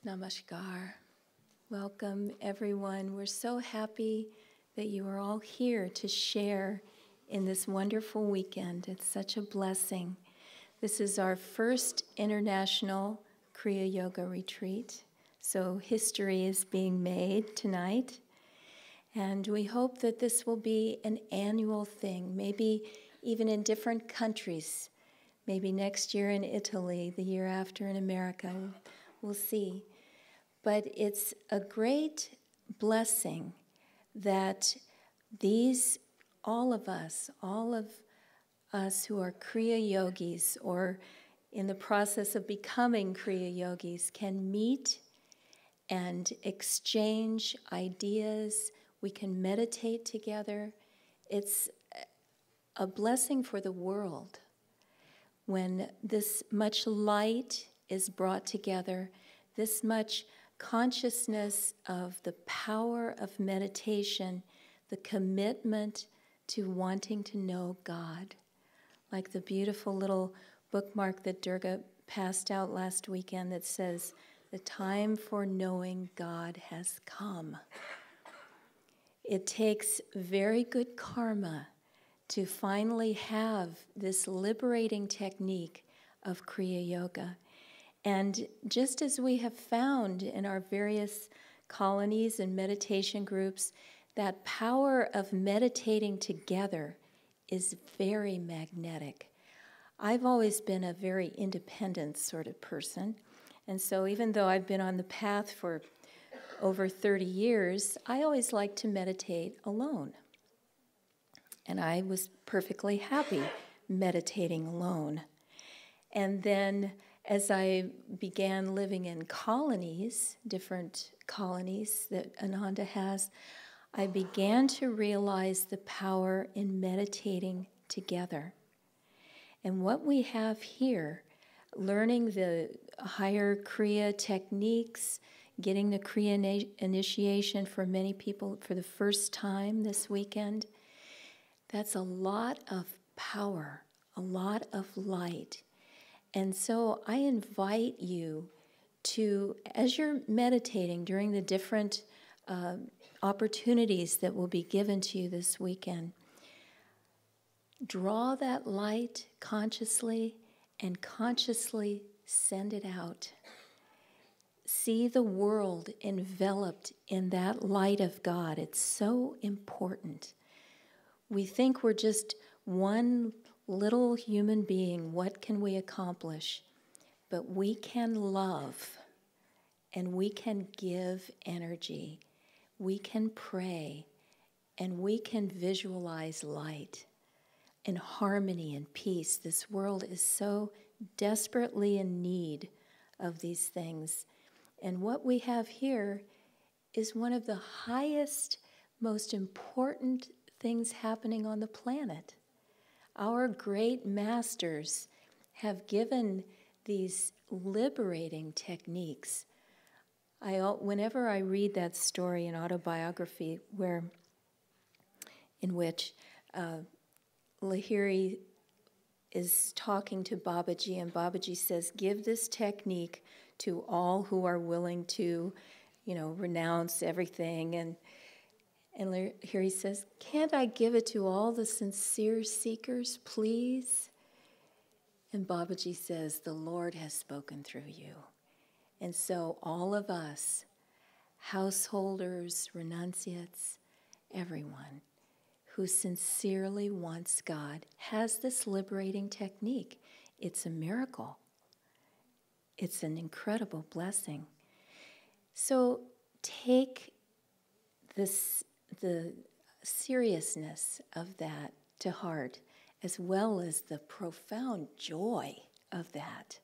Namaskar. Welcome, everyone. We're so happy that you are all here to share in this wonderful weekend. It's such a blessing. This is our first international Kriya Yoga retreat, so history is being made tonight. And we hope that this will be an annual thing, maybe even in different countries, maybe next year in Italy, the year after in America. We'll see. But it's a great blessing that all of us who are Kriya yogis or in the process of becoming Kriya yogis can meet and exchange ideas. We can meditate together. It's a blessing for the world when this much light is brought together, this much consciousness of the power of meditation, the commitment to wanting to know God. Like the beautiful little bookmark that Durga passed out last weekend that says, "The time for knowing God has come." It takes very good karma to finally have this liberating technique of Kriya Yoga. And just as we have found in our various colonies and meditation groups, that power of meditating together is very magnetic. I've always been a very independent sort of person. And so even though I've been on the path for over 30 years, I always liked to meditate alone. And I was perfectly happy meditating alone. And then as I began living in colonies, different colonies that Ananda has, I began to realize the power in meditating together. And what we have here, learning the higher Kriya techniques, getting the Kriya initiation for many people for the first time this weekend, that's a lot of power, a lot of light. And so I invite you to, as you're meditating during the different opportunities that will be given to you this weekend, draw that light consciously and consciously send it out. See the world enveloped in that light of God. It's so important. We think we're just one little human being. What can we accomplish? But we can love, and we can give energy. We can pray, and we can visualize light and harmony and peace. This world is so desperately in need of these things. And what we have here is one of the highest, most important things happening on the planet. Our great masters have given these liberating techniques. Whenever I read that story in autobiography in which Lahiri is talking to Babaji, and Babaji says, "Give this technique to all who are willing to, renounce everything." And here he says, "Can't I give it to all the sincere seekers, please?" And Babaji says, "The Lord has spoken through you." And so all of us, householders, renunciates, everyone who sincerely wants God has this liberating technique. It's a miracle. It's an incredible blessing. So take the seriousness of that to heart, as well as the profound joy of that.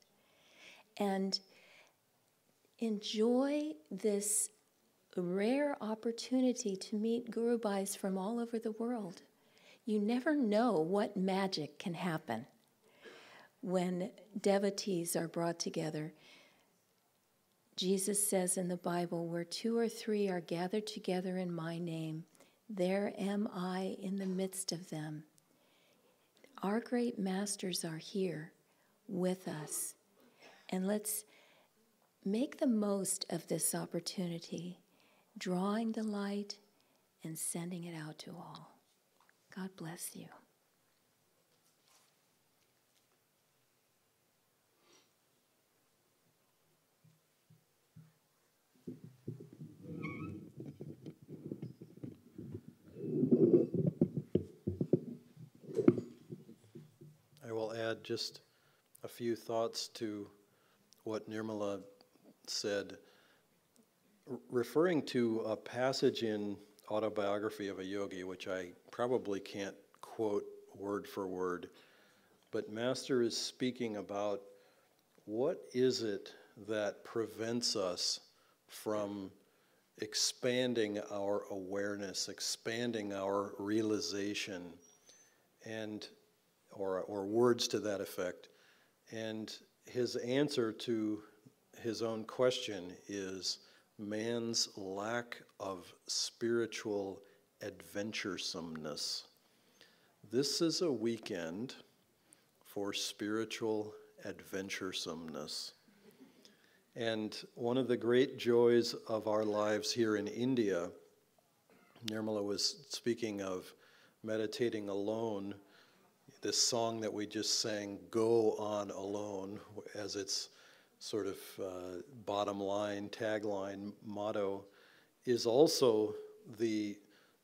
And enjoy this rare opportunity to meet Guru Bhais from all over the world. You never know what magic can happen when devotees are brought together. Jesus says in the Bible, "Where 2 or 3 are gathered together in my name, there am I in the midst of them." Our great masters are here with us. And let's make the most of this opportunity, drawing the light and sending it out to all. God bless you. I will add just a few thoughts to what Nirmala said, referring to a passage in Autobiography of a Yogi, which I probably can't quote word for word, but Master is speaking about what is it that prevents us from expanding our awareness, expanding our realization, and or words to that effect. And his answer to his own question is man's lack of spiritual adventuresomeness. This is a weekend for spiritual adventuresomeness. And one of the great joys of our lives here in India, Nirmala was speaking of meditating alone. This song that we just sang, Go On Alone, as its sort of bottom line, tagline, motto, is also the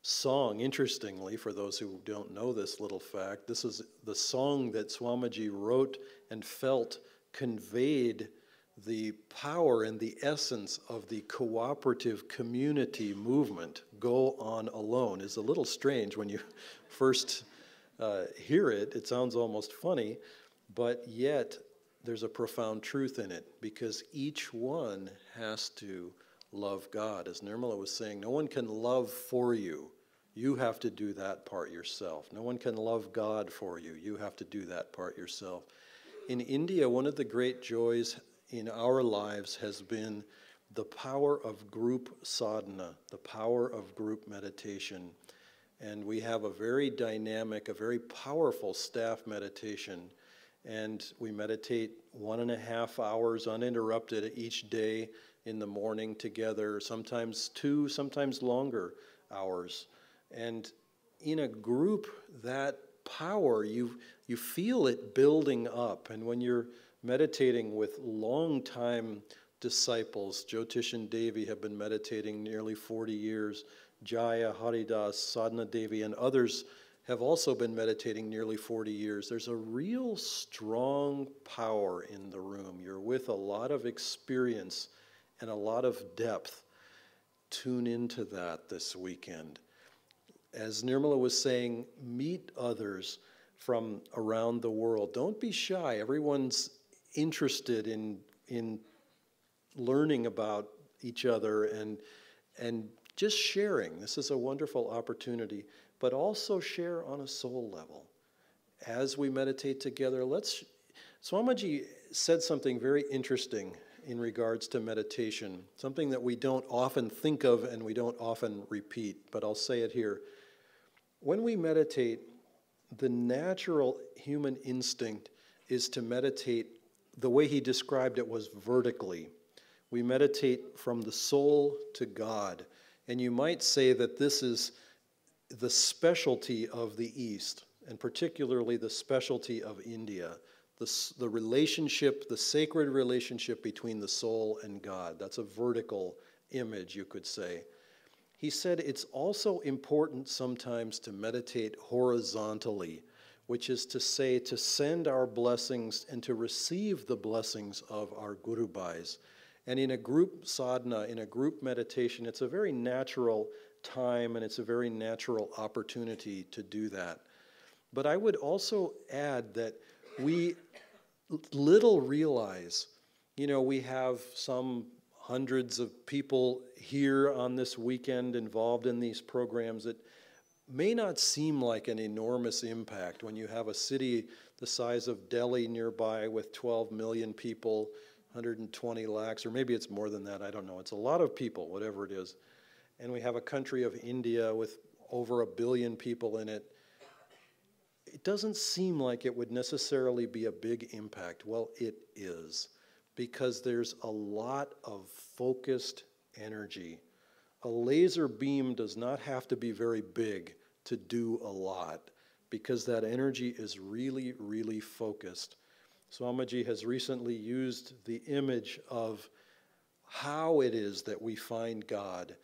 song, interestingly, for those who don't know this little fact, this is the song that Swamiji wrote and felt conveyed the power and the essence of the cooperative community movement. Go On Alone is a little strange when you first hear it. It sounds almost funny, but yet there's a profound truth in it, because each one has to love God. As Nirmala was saying, no one can love for you. You have to do that part yourself. No one can love God for you. You have to do that part yourself. In India, one of the great joys in our lives has been the power of group sadhana, the power of group meditation. And we have a very dynamic, a very powerful staff meditation. And we meditate 1.5 hours uninterrupted each day in the morning together, sometimes 2, sometimes longer hours. And in a group, that power, you feel it building up. And when you're meditating with long-time disciples, Jyotish and Devi have been meditating nearly 40 years, Jaya, Haridas, Sadhana Devi, and others have also been meditating nearly 40 years. There's a real strong power in the room. You're with a lot of experience and a lot of depth. Tune into that this weekend. As Nirmala was saying, meet others from around the world. Don't be shy. Everyone's interested in learning about each other and just sharing. This is a wonderful opportunity, but also share on a soul level. As we meditate together, Swamiji said something very interesting in regards to meditation, something that we don't often think of and we don't often repeat, but I'll say it here. When we meditate, the natural human instinct is to meditate, the way he described it was vertically. We meditate from the soul to God. And you might say that this is the specialty of the East, and particularly the specialty of India, the relationship, the sacred relationship between the soul and God. That's a vertical image, you could say. He said it's also important sometimes to meditate horizontally, which is to say to send our blessings and to receive the blessings of our Guru Bhais. And in a group sadhana, in a group meditation, it's a very natural time and it's a very natural opportunity to do that. But I would also add that we little realize, we have some hundreds of people here on this weekend involved in these programs. It may not seem like an enormous impact when you have a city the size of Delhi nearby with 12 million people, 120 lakhs, or maybe it's more than that, I don't know. It's a lot of people, whatever it is. And we have a country of India with over 1 billion people in it. It doesn't seem like it would necessarily be a big impact. Well, it is. because there's a lot of focused energy. A laser beam does not have to be very big to do a lot, because that energy is really, really focused. Swamiji has recently used the image of how it is that we find God.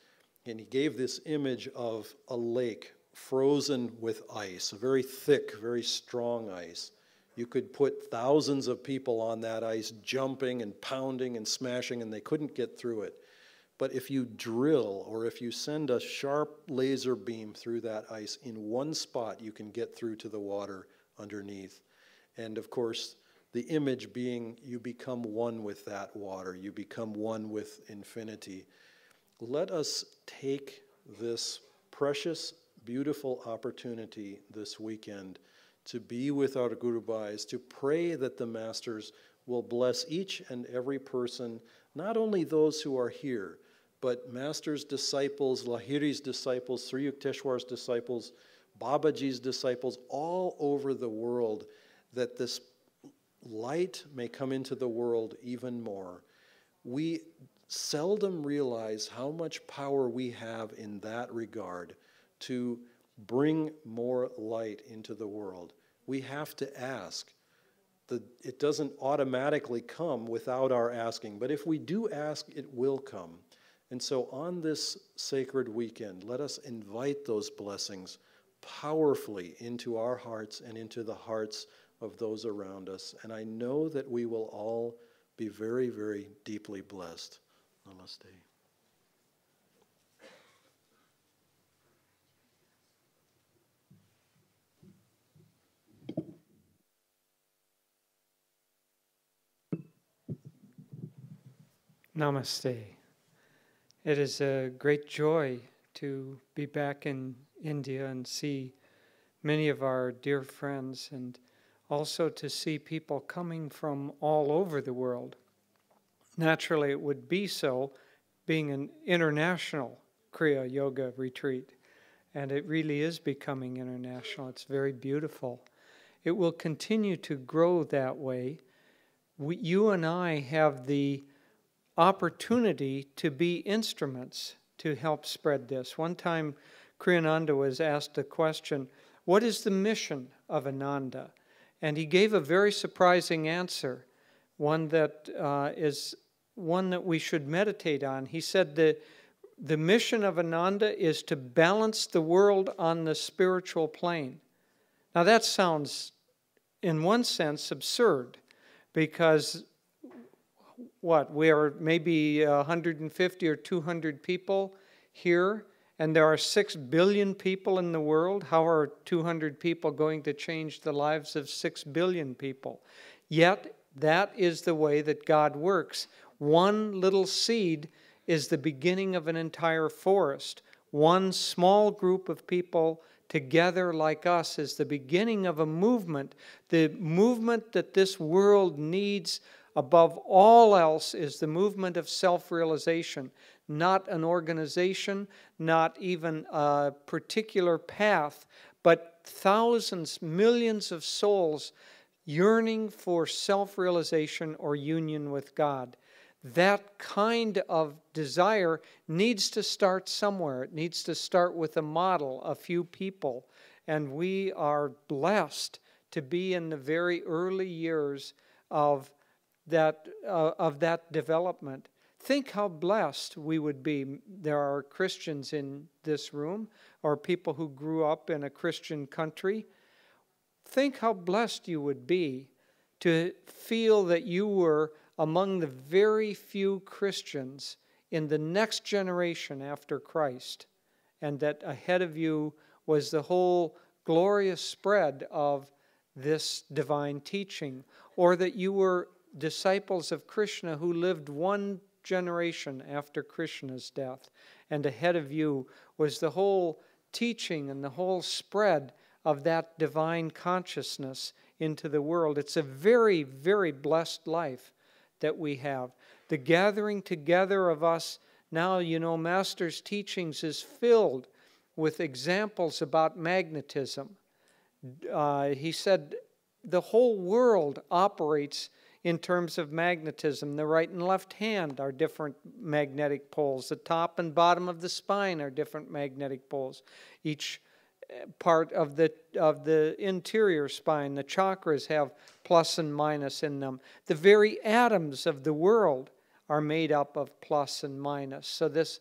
And he gave this image of a lake frozen with ice, a very thick, very strong ice. You could put thousands of people on that ice, jumping and pounding and smashing, and they couldn't get through it. But if you drill, or if you send a sharp laser beam through that ice, in one spot you can get through to the water underneath. And of course, the image being you become one with that water, you become one with infinity. Let us take this precious, beautiful opportunity this weekend to be with our Guru Bhais, to pray that the Masters will bless each and every person, not only those who are here, but Masters' disciples, Lahiri's disciples, Sri Yukteswar's disciples, Babaji's disciples, all over the world, that this light may come into the world even more. We seldom realize how much power we have in that regard to bring more light into the world. We have to ask. It doesn't automatically come without our asking, but if we do ask, it will come. And so on this sacred weekend, let us invite those blessings powerfully into our hearts and into the hearts of those around us. And I know that we will all be very, very deeply blessed. Namaste. Namaste. It is a great joy to be back in India and see many of our dear friends, and also to see people coming from all over the world. Naturally, it would be so, being an international Kriya Yoga retreat, and it really is becoming international. It's very beautiful. It will continue to grow that way. You and I have the opportunity to be instruments to help spread this. One time, Kriyananda was asked a question, what is the mission of Ananda? And he gave a very surprising answer, one that is one that we should meditate on. He said the mission of Ananda is to balance the world on the spiritual plane. Now that sounds, in one sense, absurd, because we are maybe 150 or 200 people here, and there are 6 billion people in the world. How are 200 people going to change the lives of 6 billion people? Yet, that is the way that God works. One little seed is the beginning of an entire forest. One small group of people together like us is the beginning of a movement. The movement that this world needs above all else is the movement of self-realization, not an organization, not even a particular path, but thousands, millions of souls yearning for self-realization or union with God. That kind of desire needs to start somewhere. It needs to start with a model, a few people. And we are blessed to be in the very early years of that development. Think how blessed we would be. There are Christians in this room, or people who grew up in a Christian country. Think how blessed you would be to feel that you were among the very few Christians in the next generation after Christ, and that ahead of you was the whole glorious spread of this divine teaching, or that you were disciples of Krishna who lived one generation after Krishna's death, and ahead of you was the whole teaching and the whole spread of that divine consciousness into the world. It's a very, very blessed life that we have. The gathering together of us now, Master's teachings is filled with examples about magnetism. He said the whole world operates in terms of magnetism. The right and left hand are different magnetic poles. The top and bottom of the spine are different magnetic poles. Each part of the interior spine, the chakras, have plus and minus in them. The very atoms of the world are made up of plus and minus. So this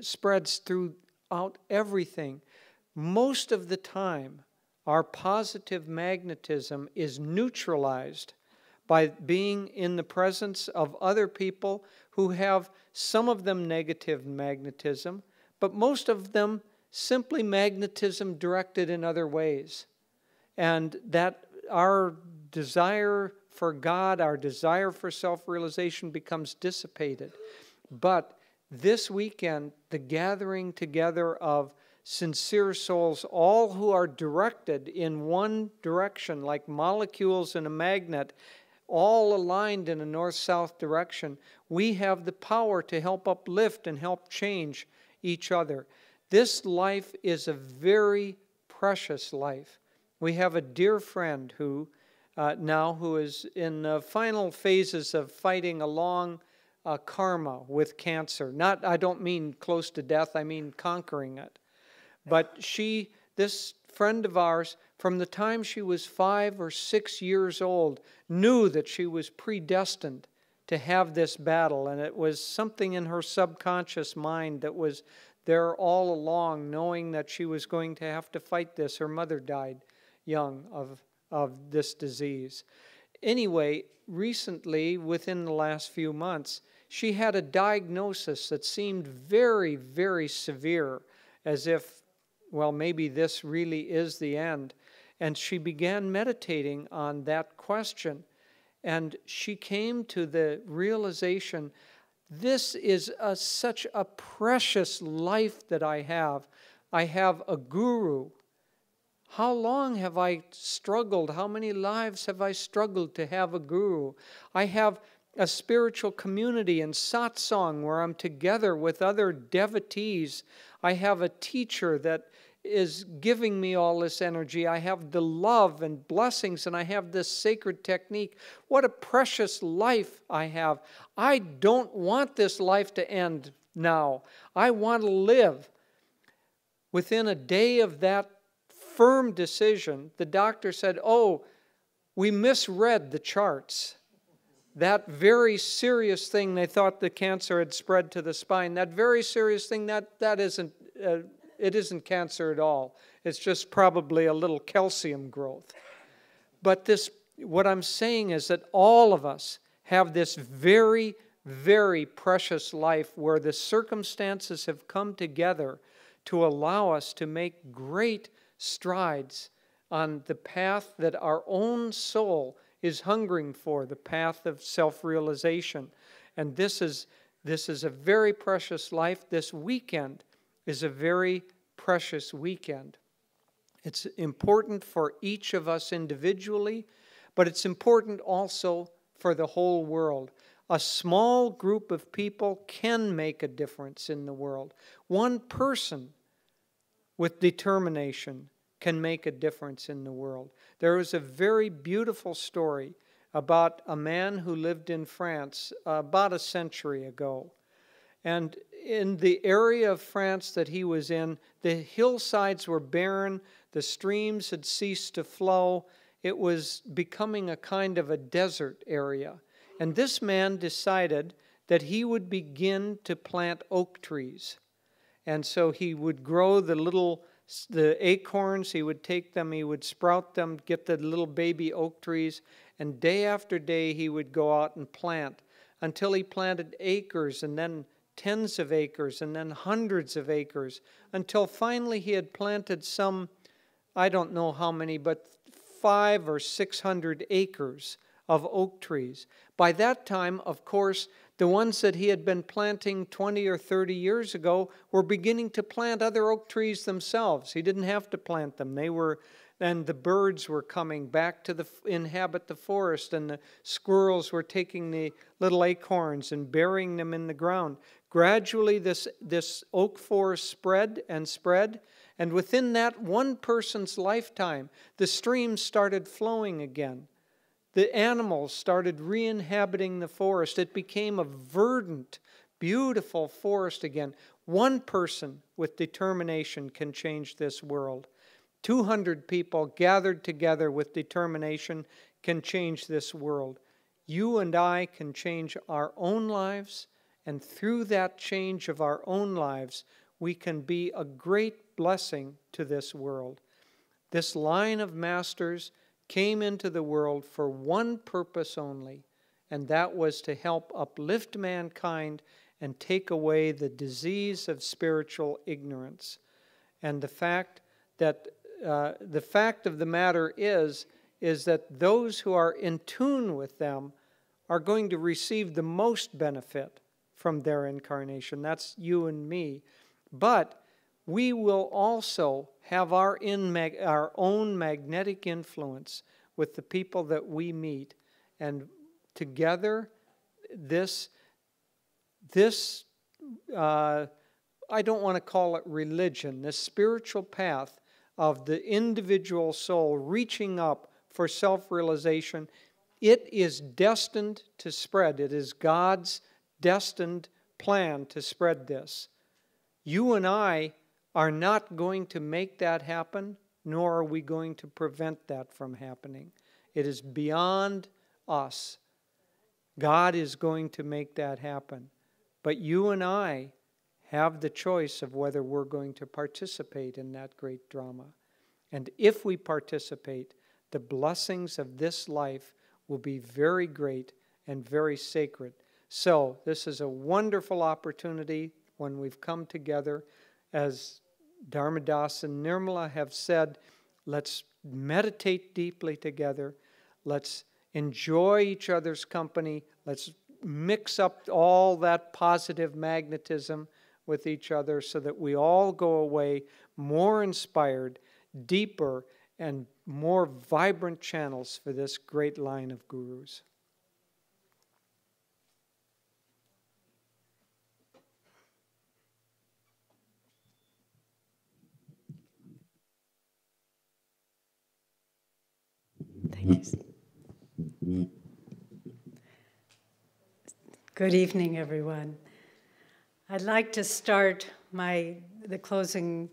spreads throughout everything. Most of the time, our positive magnetism is neutralized by being in the presence of other people who have, some of them, negative magnetism, but most of them simply magnetism directed in other ways. And that our desire for God, our desire for self-realization becomes dissipated. But this weekend, the gathering together of sincere souls, all who are directed in one direction, like molecules in a magnet, all aligned in a north-south direction, we have the power to help uplift and help change each other. This life is a very precious life. We have a dear friend who is in the final phases of fighting a long karma with cancer. I don't mean close to death, I mean conquering it. But this friend of ours, from the time she was 5 or 6 years old, knew that she was predestined to have this battle. And it was something in her subconscious mind that was there all along, knowing that she was going to have to fight this. Her mother died young of this disease. Anyway, recently, within the last few months, she had a diagnosis that seemed very, very severe, as if, well, maybe this really is the end. And she began meditating on that question. And she came to the realization, this is such a precious life that I have. I have a guru. How long have I struggled? How many lives have I struggled to have a guru? I have a spiritual community in Satsang where I'm together with other devotees. I have a teacher that is giving me all this energy. I have the love and blessings, and I have this sacred technique. What a precious life I have. I don't want this life to end now. I want to live. Within a day of that firm decision, the doctor said, "Oh, we misread the charts." That very serious thing, they thought the cancer had spread to the spine. That very serious thing, that isn't... it isn't cancer at all. It's just probably a little calcium growth. But what I'm saying is that all of us have this very, very precious life where the circumstances have come together to allow us to make great strides on the path that our own soul is hungering for, the path of self-realization. And this is a very precious life. This weekend is a very precious weekend. It's important for each of us individually, but it's important also for the whole world. A small group of people can make a difference in the world. One person with determination can make a difference in the world. There is a very beautiful story about a man who lived in France about a century ago. And in the area of France that he was in, the hillsides were barren, the streams had ceased to flow. It was becoming a kind of a desert area. And this man decided that he would begin to plant oak trees. And so he would grow the acorns, he would take them, he would sprout them, get the little baby oak trees, and day after day he would go out and plant until he planted acres and then tens of acres and then hundreds of acres, until finally he had planted some, I don't know how many, but 500 or 600 acres of oak trees. By that time, of course, the ones that he had been planting 20 or 30 years ago were beginning to plant other oak trees themselves. He didn't have to plant them. And the birds were coming back to inhabit the forest, and the squirrels were taking the little acorns and burying them in the ground. Gradually, this oak forest spread and spread, and within that one person's lifetime, the streams started flowing again. The animals started re-inhabiting the forest. It became a verdant, beautiful forest again. One person with determination can change this world. 200 people gathered together with determination can change this world. You and I can change our own lives, and through that change of our own lives, we can be a great blessing to this world. This line of masters came into the world for one purpose only, and that was to help uplift mankind and take away the disease of spiritual ignorance. And the fact of the matter is that those who are in tune with them are going to receive the most benefit from their incarnation. That's you and me. But we will also have our own magnetic influence with the people that we meet. And together, this I don't want to call it religion, this spiritual path of the individual soul reaching up for self-realization, it is destined to spread. It is God's destined plan to spread this. You and I are not going to make that happen, nor are we going to prevent that from happening. It is beyond us. God is going to make that happen. But you and I have the choice of whether we're going to participate in that great drama. And if we participate, the blessings of this life will be very great and very sacred. So this is a wonderful opportunity when we've come together. As Dharmadas and Nirmala have said, let's meditate deeply together. Let's enjoy each other's company. Let's mix up all that positive magnetism with each other so that we all go away more inspired, deeper, and more vibrant channels for this great line of gurus. Thank you. Good evening, everyone. I'd like to start the closing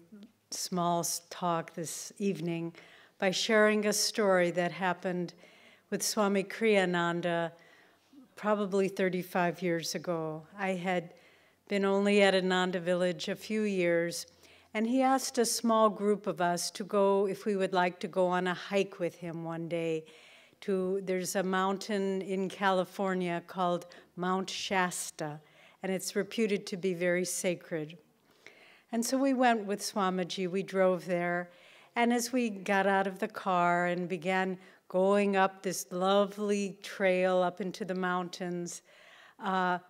small talk this evening by sharing a story that happened with Swami Kriyananda probably 35 years ago. I had been only at Ananda village a few years, and he asked a small group of us to go, if we would like to go on a hike with him one day. There's a mountain in California called Mount Shasta, and it's reputed to be very sacred. And so we went with Swamiji, we drove there, and as we got out of the car and began going up this lovely trail up into the mountains,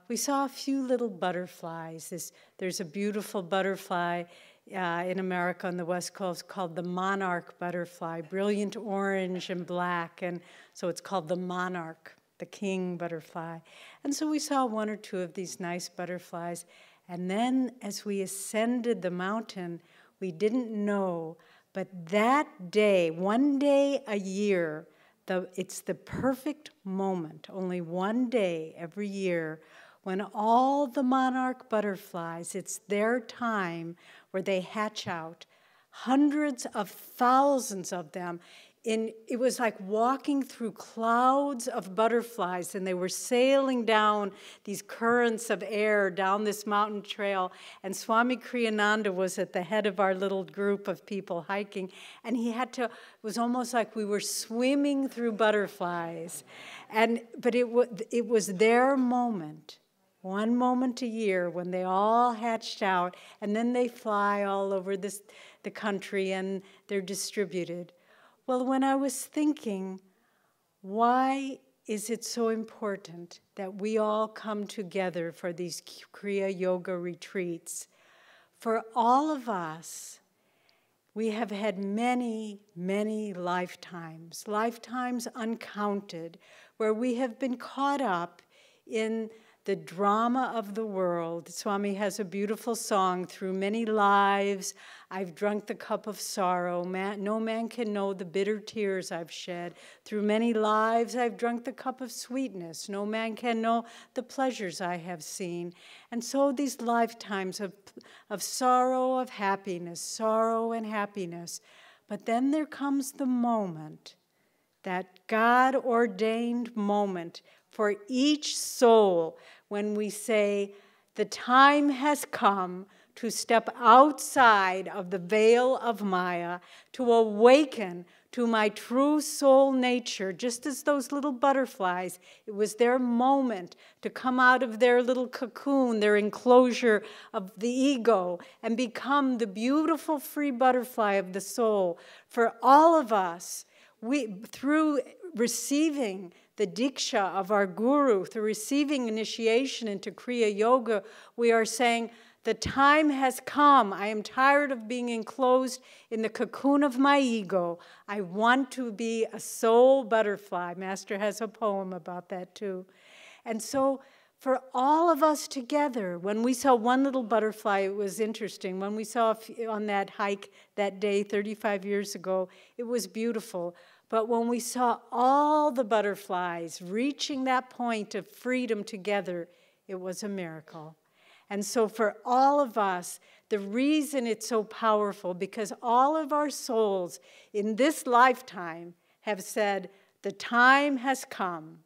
we saw a few little butterflies. There's a beautiful butterfly in America on the West Coast called the monarch butterfly, brilliant orange and black, and so it's called the monarch, the king butterfly. And so we saw one or two of these nice butterflies, and then as we ascended the mountain, we didn't know, but that day, one day a year, it's the perfect moment, only one day every year, when all the monarch butterflies, it's their time where they hatch out, hundreds of thousands of them. It was like walking through clouds of butterflies, and they were sailing down these currents of air down this mountain trail, and Swami Kriyananda was at the head of our little group of people hiking, and it was almost like we were swimming through butterflies. But it was their moment. One moment a year when they all hatched out, and then they fly all over the country and they're distributed. Well, when I was thinking, why is it so important that we all come together for these Kriya Yoga retreats? For all of us, we have had many, many lifetimes uncounted, where we have been caught up in the drama of the world. Swami has a beautiful song, "Through many lives I've drunk the cup of sorrow. No man can know the bitter tears I've shed. Through many lives I've drunk the cup of sweetness. No man can know the pleasures I have seen." And so these lifetimes of sorrow, of happiness, sorrow and happiness. But then there comes the moment, that God-ordained moment for each soul when we say, the time has come to step outside of the veil of Maya, to awaken to my true soul nature, just as those little butterflies. It was their moment to come out of their little cocoon, their enclosure of the ego, and become the beautiful free butterfly of the soul. For all of us, through receiving the diksha of our guru, through receiving initiation into Kriya Yoga, we are saying, the time has come. I am tired of being enclosed in the cocoon of my ego. I want to be a soul butterfly. Master has a poem about that too. And so for all of us together, when we saw one little butterfly, it was interesting. When we saw on that hike that day 35 years ago, it was beautiful. But when we saw all the butterflies reaching that point of freedom together, it was a miracle. And so for all of us, the reason it's so powerful, because all of our souls in this lifetime have said, the time has come.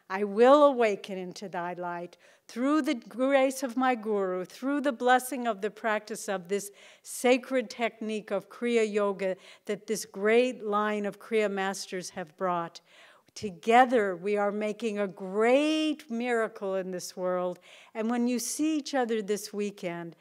I will awaken into thy light through the grace of my guru, through the blessing of the practice of this sacred technique of Kriya Yoga that this great line of Kriya masters have brought. Together, we are making a great miracle in this world. And when you see each other this weekend,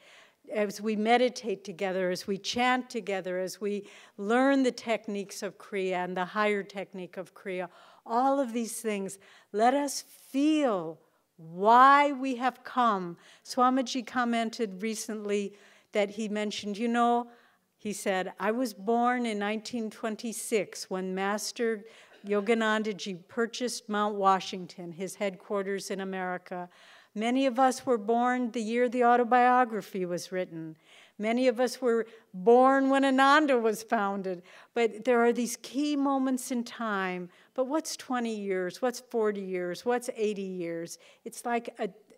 as we meditate together, as we chant together, as we learn the techniques of Kriya and the higher technique of Kriya, all of these things, let us feel why we have come. Swamiji commented recently that he mentioned, he said, I was born in 1926 when Master Yogananda Ji purchased Mount Washington, his headquarters in America. Many of us were born the year the autobiography was written. Many of us were born when Ananda was founded. But there are these key moments in time. But what's 20 years? What's 40 years? What's 80 years? It's like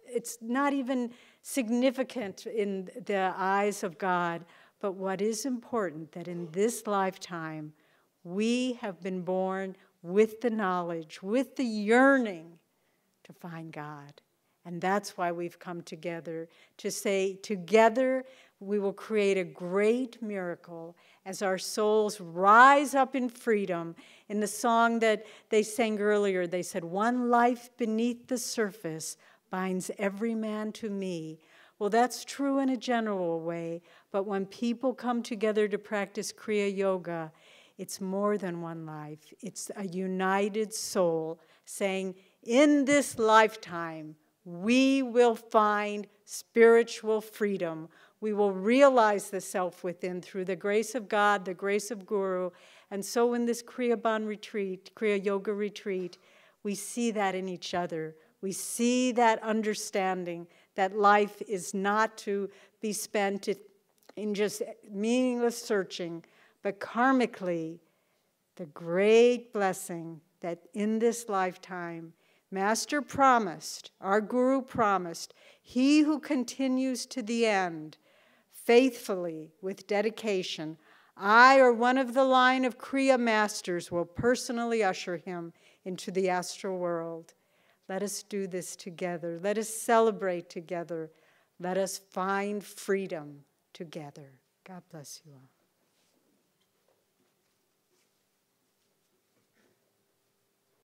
it's not even significant in the eyes of God. But what is important, that in this lifetime, we have been born with the knowledge, with the yearning to find God. And that's why we've come together, to say together we will create a great miracle as our souls rise up in freedom. In the song that they sang earlier, they said, one life beneath the surface binds every man to me. Well, that's true in a general way, but when people come together to practice Kriya Yoga, it's more than one life. It's a united soul saying, in this lifetime, we will find spiritual freedom. We will realize the self within through the grace of God, the grace of Guru. And so in this Kriya retreat, Kriya Yoga retreat, we see that in each other. We see that understanding that life is not to be spent in just meaningless searching, but karmically, the great blessing that in this lifetime, Master promised, our Guru promised, he who continues to the end, faithfully, with dedication, I or one of the line of Kriya masters will personally usher him into the astral world. Let us do this together. Let us celebrate together. Let us find freedom together. God bless you all.